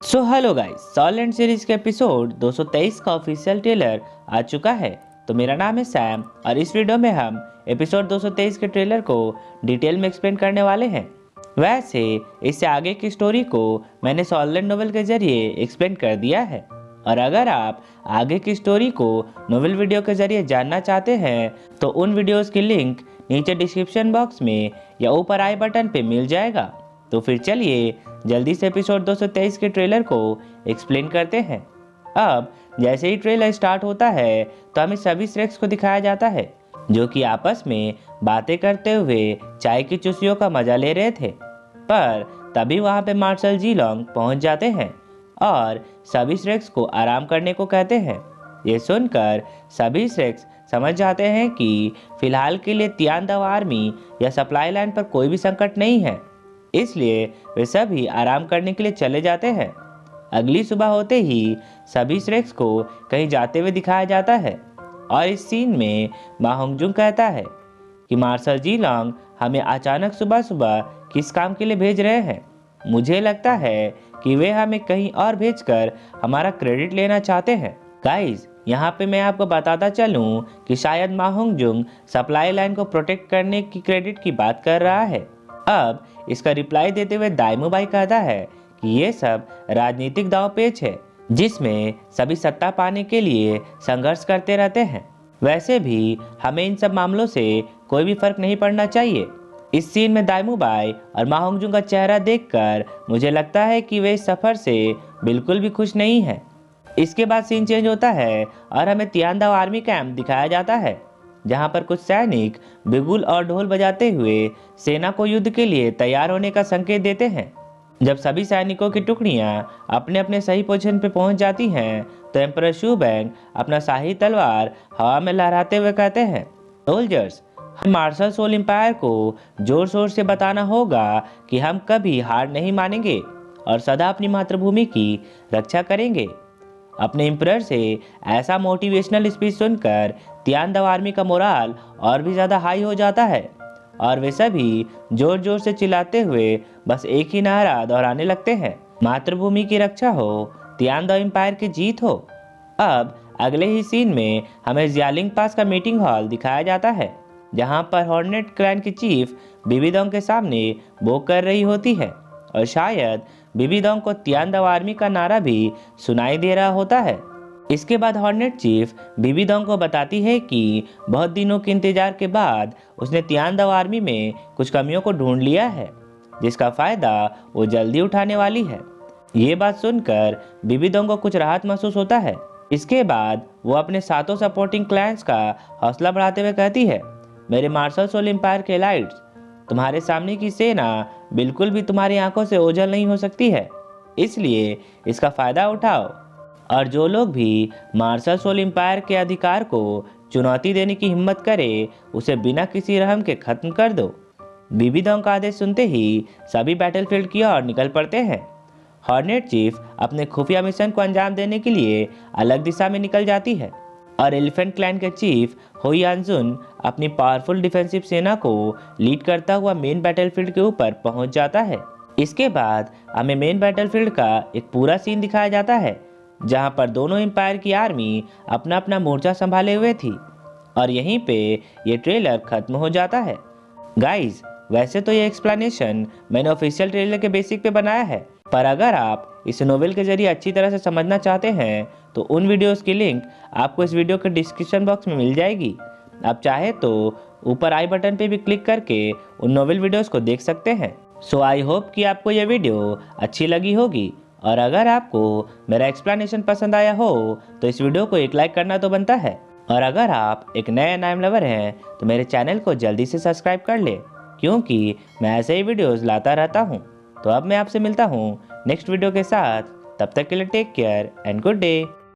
Hello guys, solid series के episode 223 का official trailer आ चुका है। तो मेरा नाम है सैम और इस वीडियो में हम एपिसोड 223 के ट्रेलर को डिटेल में एक्सप्लेन करने वाले हैं। वैसे इससे आगे की स्टोरी को मैंने सॉलिड नोवेल के जरिए एक्सप्लेन कर दिया है, और अगर आप आगे की स्टोरी को नोवेल वीडियो के जरिए जानना चाहते हैं तो उन वीडियोस की लिंक नीचे डिस्क्रिप्शन बॉक्स में या ऊपर आई बटन पे मिल जाएगा। तो फिर चलिए जल्दी से एपिसोड 223 के ट्रेलर को एक्सप्लेन करते हैं। अब जैसे ही ट्रेलर स्टार्ट होता है तो हमें सभी श्रेक्स को दिखाया जाता है जो कि आपस में बातें करते हुए चाय की चुस्कियों का मजा ले रहे थे। पर तभी वहां पे मार्शल जी लॉन्ग पहुंच जाते हैं और सभी श्रेक्स को आराम करने को कहते हैं। ये सुनकर सभी श्रेक्स समझ जाते हैं कि फिलहाल के लिए तियानदाव आर्मी या सप्लाई लाइन पर कोई भी संकट नहीं है, इसलिए वे सभी आराम करने के लिए चले जाते हैं। अगली सुबह होते ही सभी श्रेक्स को कहीं जाते हुए दिखाया जाता है और इस सीन में मा होंगजुंग कहता है कि मार्शल जी लॉन्ग हमें अचानक सुबह सुबह किस काम के लिए भेज रहे हैं। मुझे लगता है कि वे हमें कहीं और भेजकर हमारा क्रेडिट लेना चाहते हैं। गाइस, यहाँ पे मैं आपको बताता चलूँ कि शायद मा होंगजुंग सप्लाई लाइन को प्रोटेक्ट करने की क्रेडिट की बात कर रहा है। अब इसका रिप्लाई देते हुए दाइमू भाई कहता है कि ये सब राजनीतिक दांवपेच है जिसमें सभी सत्ता पाने के लिए संघर्ष करते रहते हैं। वैसे भी हमें इन सब मामलों से कोई भी फर्क नहीं पड़ना चाहिए। इस सीन में दाइमू भाई और मा होंगजुंग का चेहरा देखकर मुझे लगता है कि वे इस सफर से बिल्कुल भी खुश नहीं है। इसके बाद सीन चेंज होता है और हमें तियानदाव आर्मी कैंप दिखाया जाता है जहां पर कुछ सैनिक बिगुल और ढोल बजाते हुए सेना को युद्ध के लिए तैयार होने का संकेत देते हैं। जब सभी सैनिकों की टुकड़ियां अपने अपने सही पोजीशन पर पहुंच जाती हैं तो एम्परर शू बैंग अपना शाही तलवार हवा में लहराते हुए कहते हैं, सोल्जर्स, हम मार्शल सोल एम्पायर को जोर शोर से बताना होगा कि हम कभी हार नहीं मानेंगे और सदा अपनी मातृभूमि की रक्षा करेंगे। अपने एम्परर से ऐसा मोटिवेशनल स्पीच सुनकर तियानदाव आर्मी का मोराल और भी ज़्यादा हाई हो जाता है और वे सभी जोर जोर से चिल्लाते हुए बस एक ही नारा दोहराने लगते हैं, मातृभूमि की रक्षा हो, तियानदाव एम्पायर की जीत हो। अब अगले ही सीन में हमें जियालिंग पास का मीटिंग हॉल दिखाया जाता है जहां पर हॉर्नेट क्लैन की चीफ बिबिदोंग के सामने वो कर रही होती है और शायद बिबिदोंग को तियानदाव आर्मी का नारा भी सुनाई दे रहा होता है। इसके बाद हॉर्नेट चीफ बिबिदोंग को बताती है कि बहुत दिनों के इंतजार के बाद उसने तियानदाव आर्मी में कुछ कमियों को ढूंढ लिया है जिसका फायदा वो जल्दी उठाने वाली है। ये बात सुनकर बिबिदोंग को कुछ राहत महसूस होता है। इसके बाद वो अपने सातों सपोर्टिंग क्लैंस का हौसला बढ़ाते हुए कहती है, मेरे मार्शल सोल एम्पायर के लाइट्स, तुम्हारे सामने की सेना बिल्कुल भी तुम्हारी आंखों से ओझल नहीं हो सकती है, इसलिए इसका फायदा उठाओ और जो लोग भी मार्शल सोल एम्पायर के अधिकार को चुनौती देने की हिम्मत करे उसे बिना किसी रहम के खत्म कर दो। बिबिदोंग का आदेश सुनते ही सभी बैटलफील्ड की ओर निकल पड़ते हैं। हॉर्नेट चीफ अपने खुफिया मिशन को अंजाम देने के लिए अलग दिशा में निकल जाती है और एलिफेंट क्लैन के चीफ होयांजुन अपनी पावरफुल डिफेंसिव सेना को लीड करता हुआ मेन बैटलफील्ड के ऊपर पहुंच जाता है। इसके बाद हमें मेन बैटलफील्ड का एक पूरा सीन दिखाया जाता है जहां पर दोनों एम्पायर की आर्मी अपना अपना मोर्चा संभाले हुए थी और यहीं पे ये ट्रेलर खत्म हो जाता है। गाइस, वैसे तो ये एक्सप्लेनेशन मैंने ऑफिशियल ट्रेलर के बेसिक पे बनाया है, पर अगर आप इस नोवेल के जरिए अच्छी तरह से समझना चाहते हैं तो उन वीडियोस की लिंक आपको इस वीडियो के डिस्क्रिप्शन बॉक्स में मिल जाएगी। आप चाहे तो ऊपर आई बटन पे भी क्लिक करके उन नोवेल वीडियोस को देख सकते हैं। सो आई होप कि आपको यह वीडियो अच्छी लगी होगी, और अगर आपको मेरा एक्सप्लेनेशन पसंद आया हो तो इस वीडियो को एक लाइक करना तो बनता है, और अगर आप एक नए नाइम लवर हैं तो मेरे चैनल को जल्दी से सब्सक्राइब कर ले क्योंकि मैं ऐसे ही वीडियोस लाता रहता हूँ। तो अब मैं आपसे मिलता हूँ नेक्स्ट वीडियो के साथ, तब तक के लिए take care and good day.